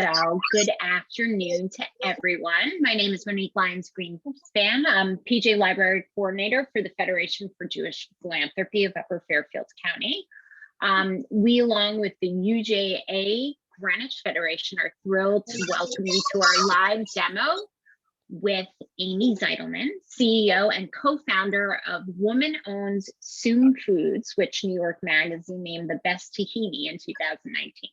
Good afternoon to everyone. My name is Monique Lyons-Greenspan. I'm PJ Library Coordinator for the Federation for Jewish Philanthropy of Upper Fairfield County. We, along with the UJA Greenwich Federation, are thrilled to welcome you to our live demo with Amy Zitelman, CEO and co-founder of woman-owned Soom Foods, which New York Magazine named the best tahini in 2019.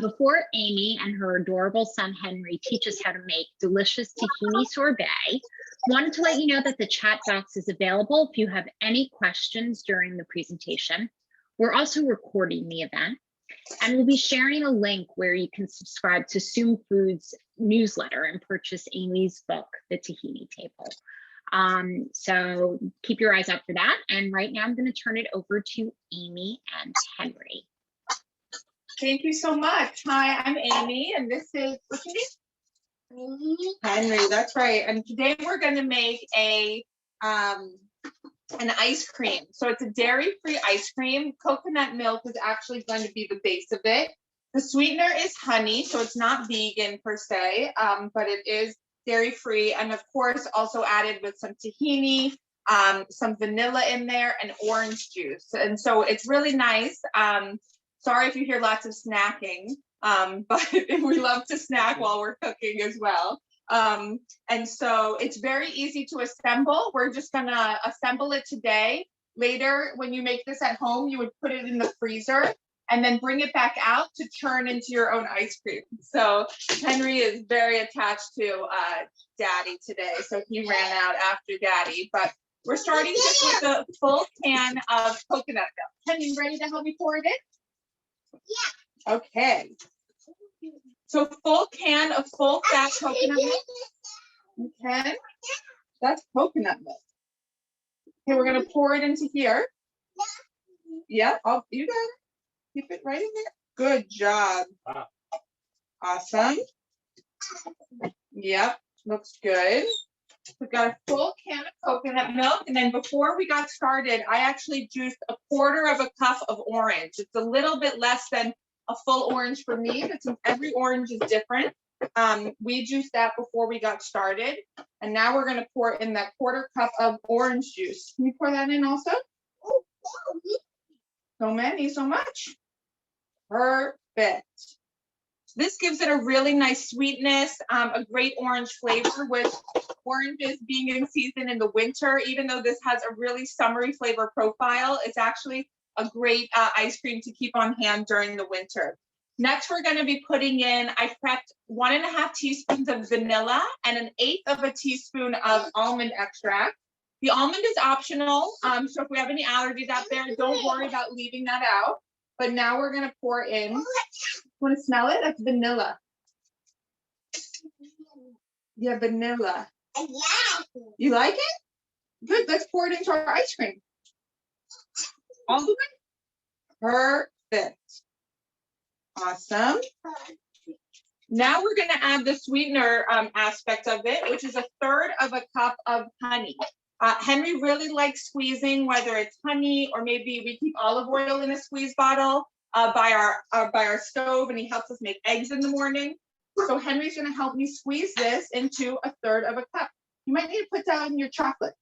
Before Amy and her adorable son Henry teach us how to make delicious tahini sorbet, wanted to let you know that the chat box is available if you have any questions during the presentation. We're also recording the event, and we'll be sharing a link where you can subscribe to Soom Foods newsletter and purchase Amy's book, The Tahini Table. So keep your eyes out for that. And right now I'm going to turn it over to Amy and Henry. Thank you so much. Hi, I'm Amy, and this is, what's your name? Henry, that's right. And today we're going to make an ice cream. So it's a dairy-free ice cream. Coconut milk is actually going to be the base of it. The sweetener is honey, so it's not vegan per se, but it is dairy-free, and of course also added with some tahini, some vanilla in there, and orange juice. And so it's really nice. Sorry if you hear lots of snacking, but we love to snack while we're cooking as well. And so it's very easy to assemble. We're just gonna assemble it today. Later, when you make this at home, you would put it in the freezer and then bring it back out to turn into your own ice cream. So Henry is very attached to Daddy today, so he ran out after Daddy. But we're starting just with a full can of coconut milk. Henry, ready to help me pour it in? Yeah. Okay. So full can of full fat coconut milk. Okay. That's coconut milk. Okay, we're gonna pour it into here. Yeah. Oh, you got it. Keep it right in there. Good job. Wow. Awesome. Yep. Looks good. We've got a full can of coconut milk, and then before we got started, I actually juiced a quarter of a cup of orange. It's a little bit less than a full orange for me, but since every orange is different, we juiced that before we got started. And now we're going to pour in that quarter cup of orange juice. Can you pour that in also? So much. Perfect. This gives it a really nice sweetness, a great orange flavor, with oranges being in season in the winter. Even though this has a really summery flavor profile, it's actually a great ice cream to keep on hand during the winter. Next, we're going to be putting in, I prepped 1.5 teaspoons of vanilla and 1/8 of a teaspoon of almond extract. The almond is optional, so if we have any allergies out there, don't worry about leaving that out. But now we're going to pour in. Want to smell it? That's vanilla. Yeah, vanilla. You like it? Good. Let's pour it into our ice cream. All the way? Perfect. Awesome. Now we're going to add the sweetener aspect of it, which is 1/3 of a cup of honey. Henry really likes squeezing, whether it's honey or maybe we keep olive oil in a squeeze bottle by our stove, and he helps us make eggs in the morning. So Henry's going to help me squeeze this into 1/3 of a cup. You might need to put that in your chocolate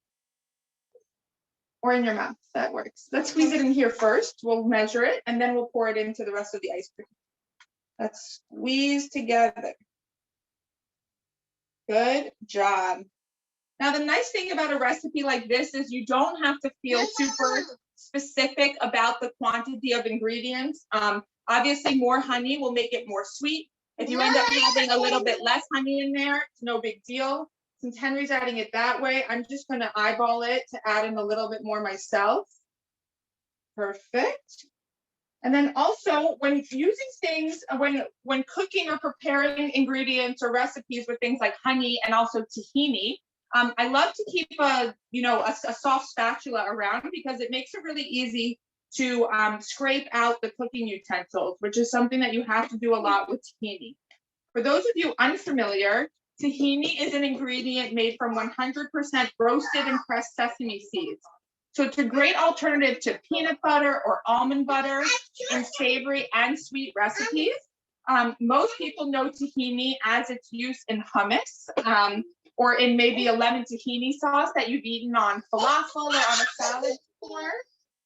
or in your mouth. That works. Let's squeeze it in here first. We'll measure it, and then we'll pour it into the rest of the ice cream. Let's squeeze together. Good job. Now, the nice thing about a recipe like this is you don't have to feel super specific about the quantity of ingredients. Obviously, more honey will make it more sweet. If you end up having a little bit less honey in there, it's no big deal. Since Henry's adding it that way, I'm just going to eyeball it to add in a little bit more myself. Perfect. And then also, when using things, when cooking or preparing ingredients or recipes with things like honey and also tahini, I love to keep a soft spatula around because it makes it really easy to scrape out the cooking utensils, which is something that you have to do a lot with tahini. For those of you unfamiliar, tahini is an ingredient made from 100% roasted and pressed sesame seeds. So it's a great alternative to peanut butter or almond butter in savory and sweet recipes. Most people know tahini as its use in hummus, or in maybe a lemon tahini sauce that you've eaten on falafel or on a salad before.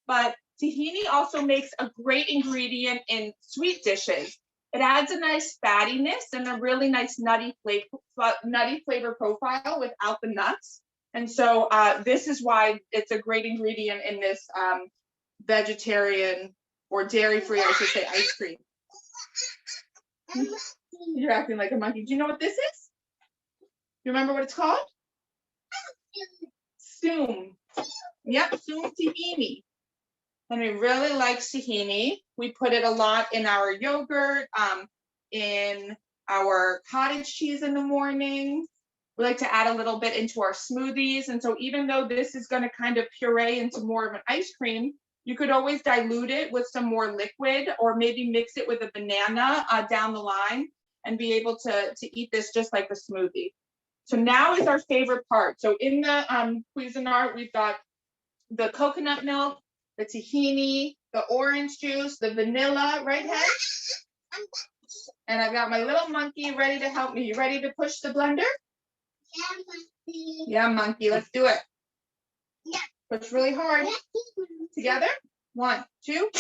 But tahini also makes a great ingredient in sweet dishes. It adds a nice fattiness and a really nice nutty flavor profile without the nuts. And so this is why it's a great ingredient in this vegetarian or dairy-free, I should say, ice cream. You're acting like a monkey. Do you know what this is? You remember what it's called? Soom. Yep, soom tahini. And we really like tahini. We put it a lot in our yogurt, in our cottage cheese in the morning. We like to add a little bit into our smoothies. And so even though this is going to kind of puree into more of an ice cream, you could always dilute it with some more liquid, or maybe mix it with a banana down the line and be able to eat this just like a smoothie. So now is our favorite part. So in the Cuisinart, we've got the coconut milk, the tahini, the orange juice, the vanilla, right, Hen? And I've got my little monkey ready to help me. You ready to push the blender? Yeah, monkey, let's do it. Yeah. Push really hard. Together. 1, 2.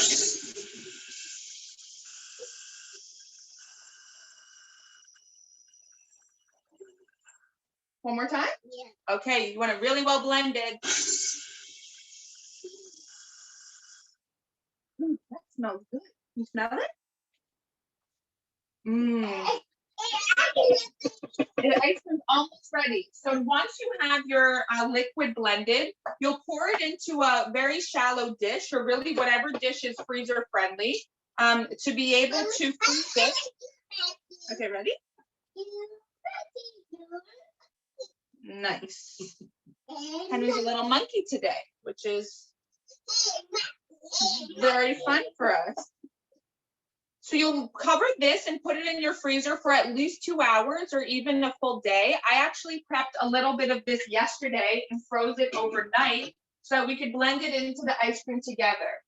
One more time? Yeah. Okay, you want it really well blended. That smells good. You smell it? The ice cream's almost ready. So once you have your liquid blended, you'll pour it into a very shallow dish, or really whatever dish is freezer friendly, to be able to freeze it. Okay, ready? Nice. Henry's a little monkey today, which is very fun for us. So you'll cover this and put it in your freezer for at least 2 hours or even a full day. I actually prepped a little bit of this yesterday and froze it overnight so that we could blend it into the ice cream together.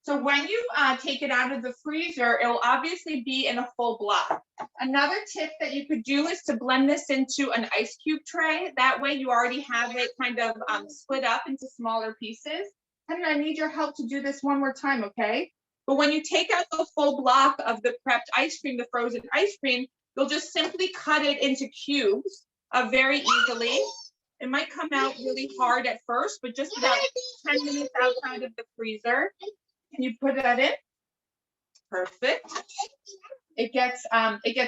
So when you take it out of the freezer, it will obviously be in a full block. Another tip that you could do is to blend this into an ice cube tray. That way you already have it kind of split up into smaller pieces. Henry, I need your help to do this one more time, okay? But when you take out the full block of the prepped ice cream, the frozen ice cream, you'll just simply cut it into cubes very easily. It might come out really hard at first, but just about 10 minutes outside of the freezer. Can you put that in? Perfect. It gets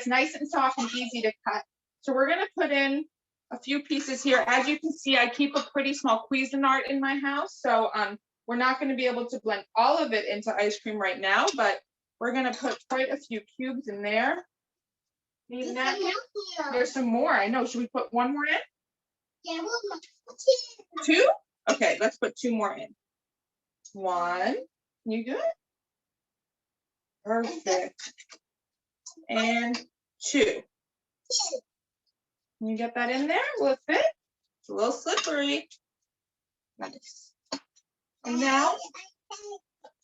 nice and soft and easy to cut. So we're gonna put in a few pieces here. As you can see, I keep a pretty small Cuisinart in my house. So we're not going to be able to blend all of it into ice cream right now, but we're going to put quite a few cubes in there. There's some more. I know. Should we put one more in? 2? Okay, let's put 2 more in. 1. You good? Perfect. And 2. Can you get that in there? Will it fit? It's a little slippery. Nice. And now,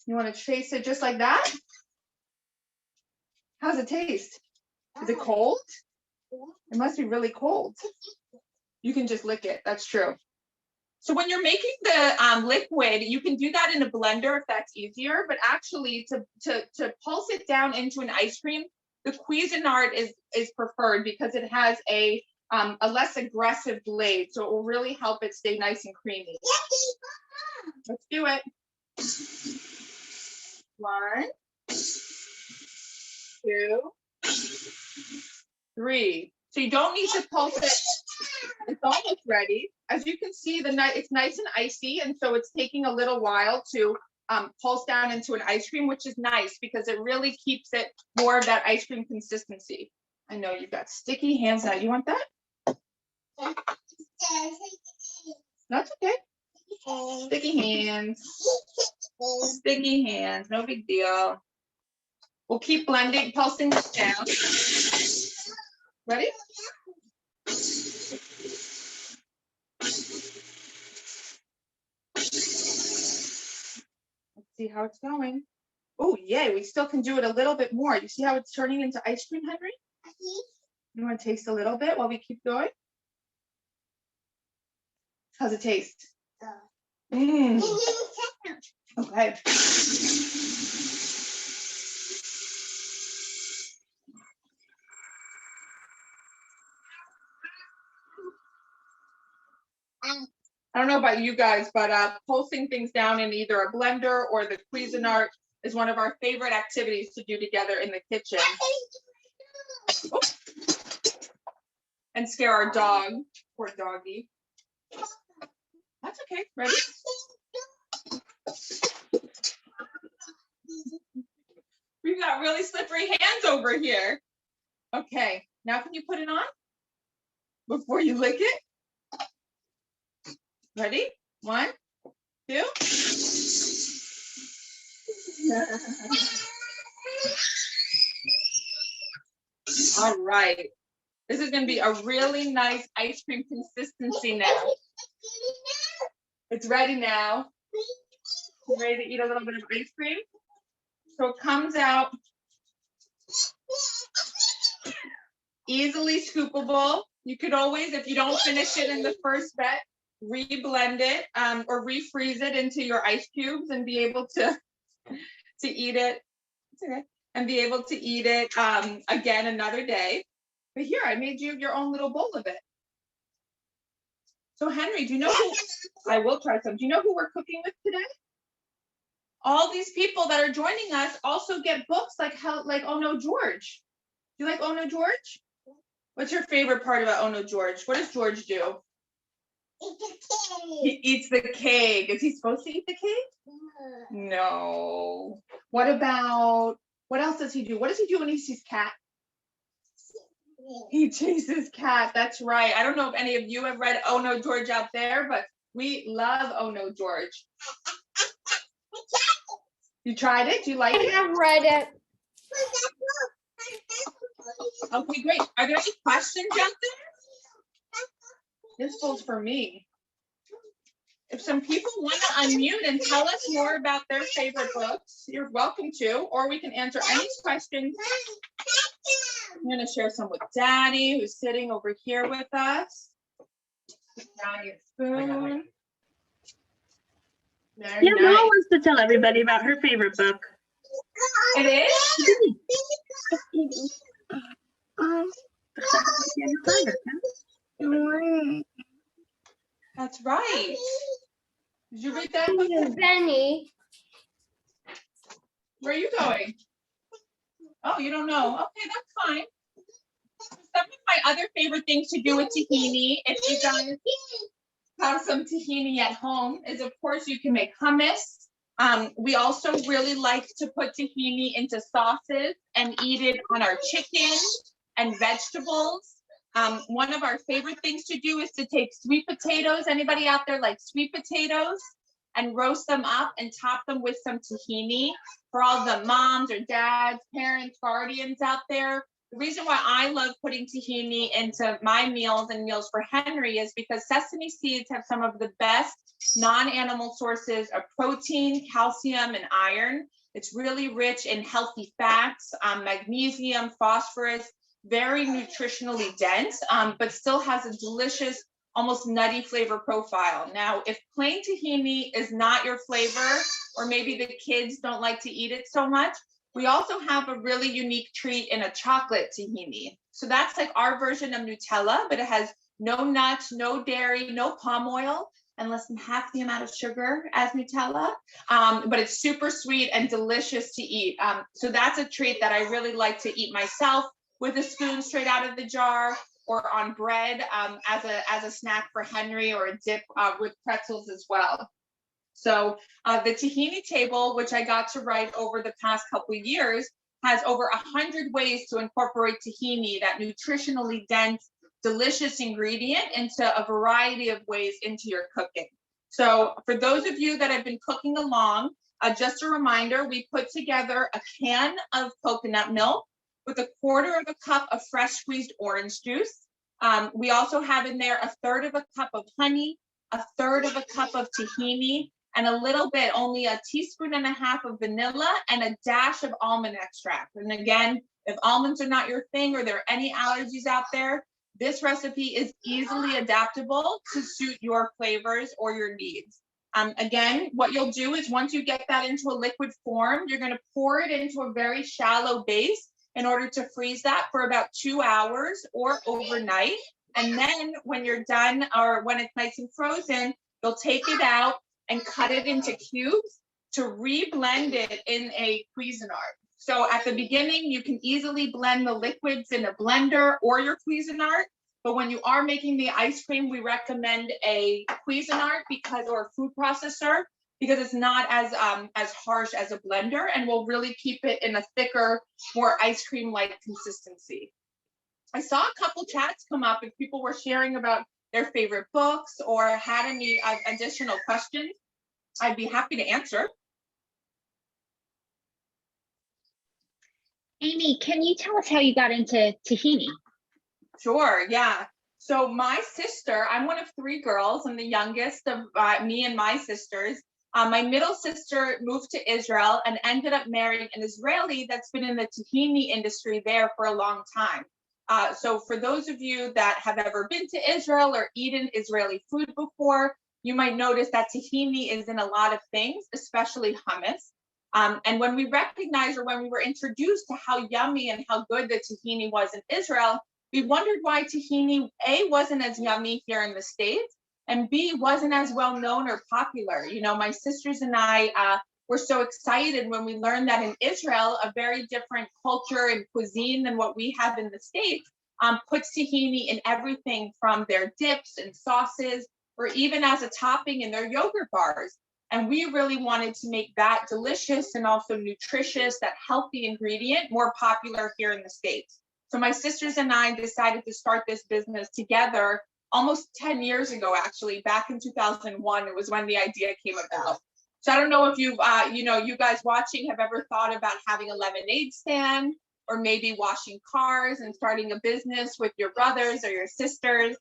you want to chase it just like that? How's it taste? Is it cold? It must be really cold. You can just lick it. That's true. So when you're making the liquid, you can do that in a blender if that's easier. But actually, to pulse it down into an ice cream, the Cuisinart is preferred because it has a less aggressive blade, so it will really help it stay nice and creamy. Let's do it. 1, 2, 3. So you don't need to pulse it. It's almost ready. As you can see, it's nice and icy, and so it's taking a little while to pulse down into an ice cream, which is nice because it really keeps it more of that ice cream consistency. I know you've got sticky hands now. You want that? That's okay. Sticky hands. Sticky hands. No big deal. We'll keep blending, pulsing this down. Ready? Let's see how it's going. Oh, yay, we still can do it a little bit more. You see how it's turning into ice cream, Henry? You want to taste a little bit while we keep going? How's it taste? Mm. Okay. I don't know about you guys, but pulsing things down in either a blender or the Cuisinart is one of our favorite activities to do together in the kitchen. Oh. And scare our dog. Poor doggy. That's okay. Ready? We've got really slippery hands over here. Okay, now can you put it on before you lick it? Ready? 1, 2. All right. This is going to be a really nice ice cream consistency now. It's ready now. You ready to eat a little bit of ice cream? So it comes out easily scoopable. You could always, if you don't finish it in the first bet, re-blend it or refreeze it into your ice cubes and be able to eat it. It's okay. And be able to eat it again another day. But here, I made you your own little bowl of it. So Henry, do you know who, I will try some. Do you know who we're cooking with today? All these people that are joining us also get books like Oh No George. Do you like Oh No George? What's your favorite part about Oh No George? What does George do? He eats the cake. Is he supposed to eat the cake? No. What else does he do? What does he do when he sees cat? He chases cat. That's right. I don't know if any of you have read Oh No George out there, but we love Oh No George. You tried it? Do you like it? I have read it. Okay, great. Are there any questions out there? This bowl's for me. If some people want to unmute and tell us more about their favorite books, you're welcome to, or we can answer any questions. I'm going to share some with Daddy, who's sitting over here with us. Daddy a spoon. Very Yeah, Mama nice. wants to tell everybody about her favorite book. It is? That's right. Did you read that book? Benny. Where are you going? Oh, you don't know. Okay, that's fine. Some of my other favorite things to do with tahini, if you guys have some tahini at home, is of course you can make hummus. We also really like to put tahini into sauces and eat it on our chicken and vegetables. One of our favorite things to do is to take sweet potatoes. Anybody out there like sweet potatoes? And roast them up and top them with some tahini. For all the moms or dads, parents, guardians out there, the reason why I love putting tahini into my meals and meals for Henry is because sesame seeds have some of the best non-animal sources of protein, calcium, and iron. It's really rich in healthy fats, magnesium, phosphorus, very nutritionally dense, but still has a delicious, almost nutty flavor profile. Now, if plain tahini is not your flavor, or maybe the kids don't like to eat it so much, we also have a really unique treat in a chocolate tahini. So that's like our version of Nutella, but it has no nuts, no dairy, no palm oil, and less than half the amount of sugar as Nutella. But it's super sweet and delicious to eat. So that's a treat that I really like to eat myself with a spoon straight out of the jar, or on bread as a snack for Henry, or a dip with pretzels as well. So the tahini table, which I got to write over the past couple of years, has over 100 ways to incorporate tahini, that nutritionally dense, delicious ingredient, into a variety of ways into your cooking. So for those of you that have been cooking along, just a reminder, we put together a can of coconut milk with 1/4 cup of fresh squeezed orange juice. We also have in there 1/3 cup of honey, 1/3 cup of tahini, and a little bit, only a teaspoon and a half of vanilla and a dash of almond extract. And again, if almonds are not your thing or there are any allergies out there, this recipe is easily adaptable to suit your flavors or your needs. Again, what you'll do is once you get that into a liquid form, you're going to pour it into a very shallow base in order to freeze that for about 2 hours or overnight. And then when you're done, or when it's nice and frozen, you'll take it out and cut it into cubes to re-blend it in a Cuisinart. So at the beginning, you can easily blend the liquids in a blender or your Cuisinart. But when you are making the ice cream, we recommend a Cuisinart or a food processor, because it's not as harsh as a blender and will really keep it in a thicker, more ice cream-like consistency. I saw a couple chats come up if people were sharing about their favorite books or had any additional questions. I'd be happy to answer. Amy, can you tell us how you got into tahini? Sure, yeah. So my sister, I'm one of 3 girls. I'm the youngest of me and my sisters. My middle sister moved to Israel and ended up marrying an Israeli that's been in the tahini industry there for a long time. So for those of you that have ever been to Israel or eaten Israeli food before, you might notice that tahini is in a lot of things, especially hummus. And when we recognized, or when we were introduced to how yummy and how good the tahini was in Israel, we wondered why tahini, A, wasn't as yummy here in the States, and B, wasn't as well known or popular. You know, my sisters and I were so excited when we learned that in Israel, a very different culture and cuisine than what we have in the States, puts tahini in everything from their dips and sauces, or even as a topping in their yogurt bars. And we really wanted to make that delicious and also nutritious, that healthy ingredient, more popular here in the States. So my sisters and I decided to start this business together almost 10 years ago, actually, back in 2001, it was when the idea came about. So I don't know if you've, you guys watching have ever thought about having a lemonade stand, or maybe washing cars and starting a business with your brothers or your sisters,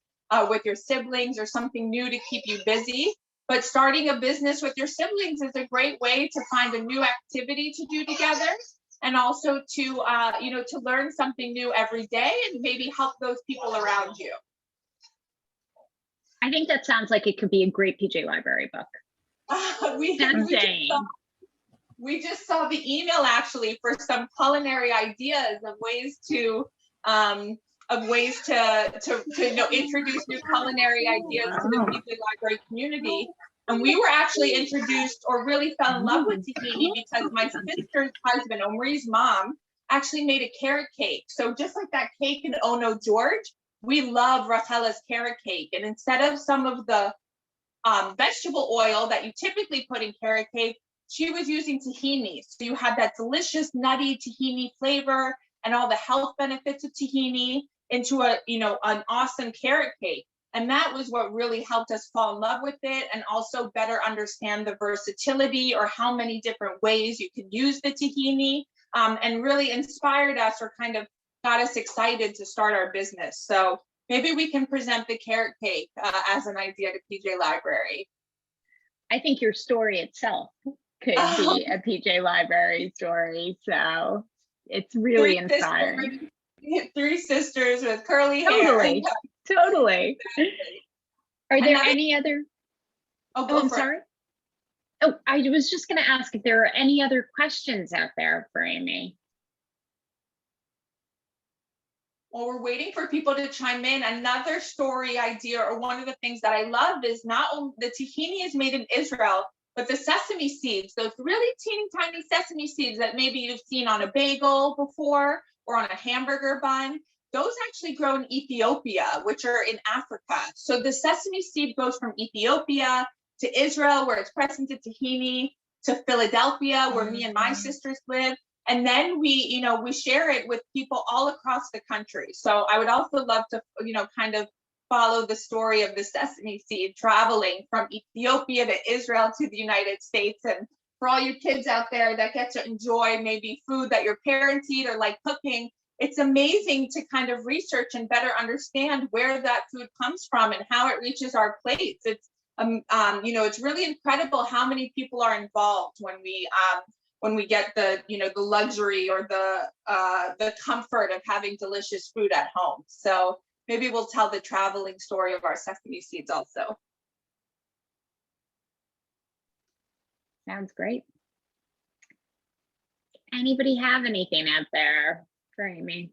with your siblings, or something new to keep you busy. But starting a business with your siblings is a great way to find a new activity to do together, and also to, to learn something new every day and maybe help those people around you. I think that sounds like it could be a great PJ Library book. We just saw the email actually for some culinary ideas of ways to introduce new culinary ideas to the PJ Library community. And we were actually introduced, or really fell in love with tahini, because my sister's husband, Omri's mom, actually made a carrot cake. So just like that cake in Ono George, we love Rachela's carrot cake. And instead of some of the vegetable oil that you typically put in carrot cake, she was using tahini. So you have that delicious nutty tahini flavor and all the health benefits of tahini into an awesome carrot cake. And that was what really helped us fall in love with it, and also better understand the versatility, or how many different ways you could use the tahini, and really inspired us, or kind of got us excited to start our business. So maybe we can present the carrot cake as an idea to PJ Library. I think your story itself could be a PJ Library story. So it's really inspiring. 3 sisters with curly hair. Totally. Are there any other? I'm sorry. Oh, I was just going to ask if there are any other questions out there for Amy. Well, we're waiting for people to chime in. Another story idea, or one of the things that I love, is not only the tahini is made in Israel, but the sesame seeds, those really teeny tiny sesame seeds that maybe you've seen on a bagel before or on a hamburger bun, those actually grow in Ethiopia, which are in Africa. So the sesame seed goes from Ethiopia to Israel, where it's pressed into tahini, to Philadelphia, where me and my sisters live. And then we share it with people all across the country. So I would also love to, kind of follow the story of the sesame seed traveling from Ethiopia to Israel to the United States. And for all you kids out there that get to enjoy maybe food that your parents eat or like cooking, it's amazing to kind of research and better understand where that food comes from and how it reaches our plates. It's really incredible how many people are involved when we get the the luxury or the comfort of having delicious food at home. So maybe we'll tell the traveling story of our sesame seeds also. Sounds great. Anybody have anything out there for Amy?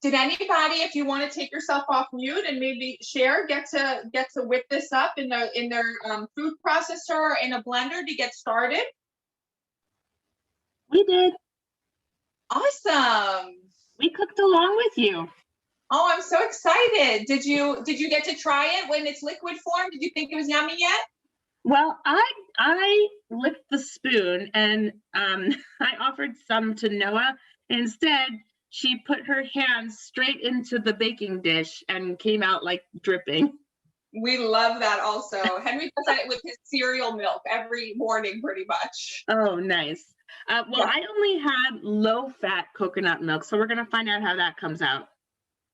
Did anybody, if you want to take yourself off mute and maybe share, get to whip this up in their food processor or in a blender to get started? We did. Awesome. We cooked along with you. Oh, I'm so excited. Did you get to try it when it's liquid form? Did you think it was yummy yet? Well, I licked the spoon and I offered some to Noah. Instead, she put her hands straight into the baking dish and came out like dripping. We love that also. Henry does that with his cereal milk every morning, pretty much. Oh, nice. Well, Yeah. I only had low-fat coconut milk, so we're going to find out how that comes out.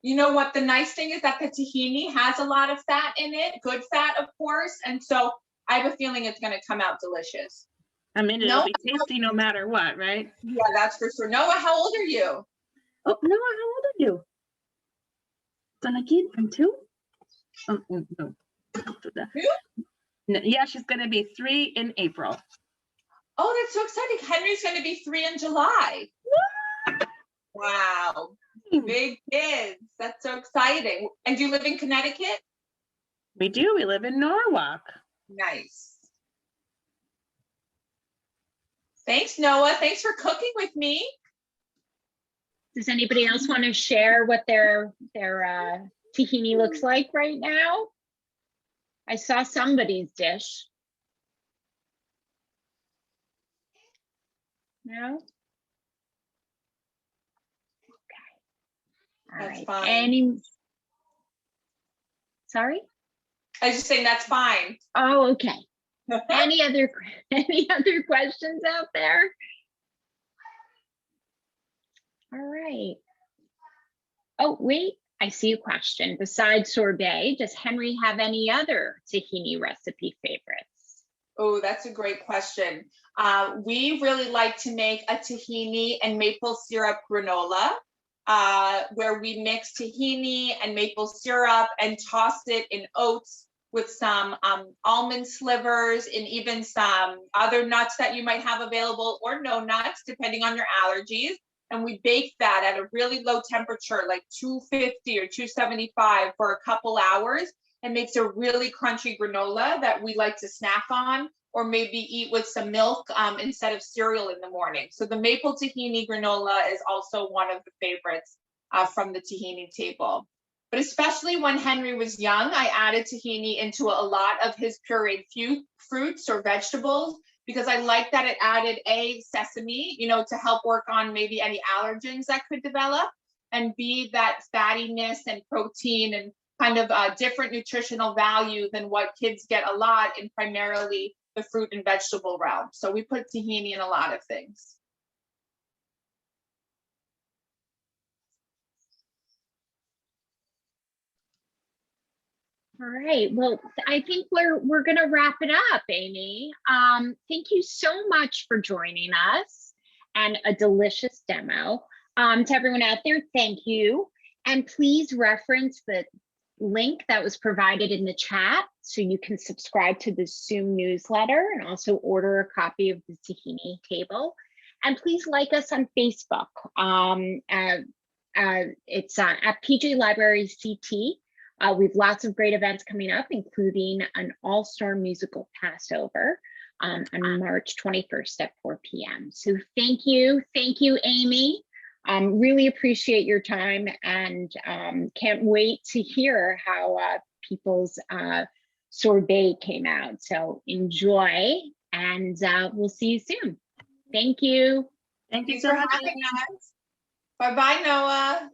You know what? The nice thing is that the tahini has a lot of fat in it, good fat, of course. And so I have a feeling it's going to come out delicious. I mean, it'll be tasty no matter what, right? Yeah, that's for sure. Noah, how old are you? Oh, Noah, how old are you? Son aquí, I'm 2? Oh, no. No. Yeah, she's going to be 3 in April. Oh, that's so exciting. Henry's going to be 3 in July. Wow. Big kids. That's so exciting. And do you live in Connecticut? We do. We live in Norwalk. Nice. Thanks, Noah. Thanks for cooking with me. Does anybody else want to share what their tahini looks like right now? I saw somebody's dish. No? Okay. All That's right. fine. Sorry? I was just saying that's fine. Oh, okay. Any other questions out there? All right. Oh, wait, I see a question. Besides sorbet, does Henry have any other tahini recipe favorites? Oh, that's a great question. We really like to make a tahini and maple syrup granola, where we mix tahini and maple syrup and toss it in oats with some almond slivers and even some other nuts that you might have available, or no nuts, depending on your allergies. And we bake that at a really low temperature, like 250 or 275 for a couple hours, and makes a really crunchy granola that we like to snack on, or maybe eat with some milk instead of cereal in the morning. So the maple tahini granola is also one of the favorites from the tahini table. But especially when Henry was young, I added tahini into a lot of his pureed fruits or vegetables, because I like that it added sesame, to help work on maybe any allergens that could develop, and B, that fattiness and protein and kind of different nutritional value than what kids get a lot in primarily the fruit and vegetable realm. So we put tahini in a lot of things. All right, well, I think we're gonna wrap it up, Amy. Thank you so much for joining us and a delicious demo. To everyone out there, thank you. And please reference the link that was provided in the chat so you can subscribe to the Soom newsletter and also order a copy of the tahini table. And please like us on Facebook. It's at PJ Library CT. We have lots of great events coming up, including an all-star musical Passover on March 21st at 4 p.m. So thank you, Amy. Really appreciate your time, and can't wait to hear how people's sorbet came out. So enjoy, and we'll see you soon. Thank you. Thank you so much. Bye-bye, Noah.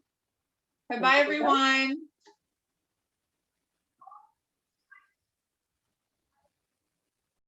Bye-bye, everyone.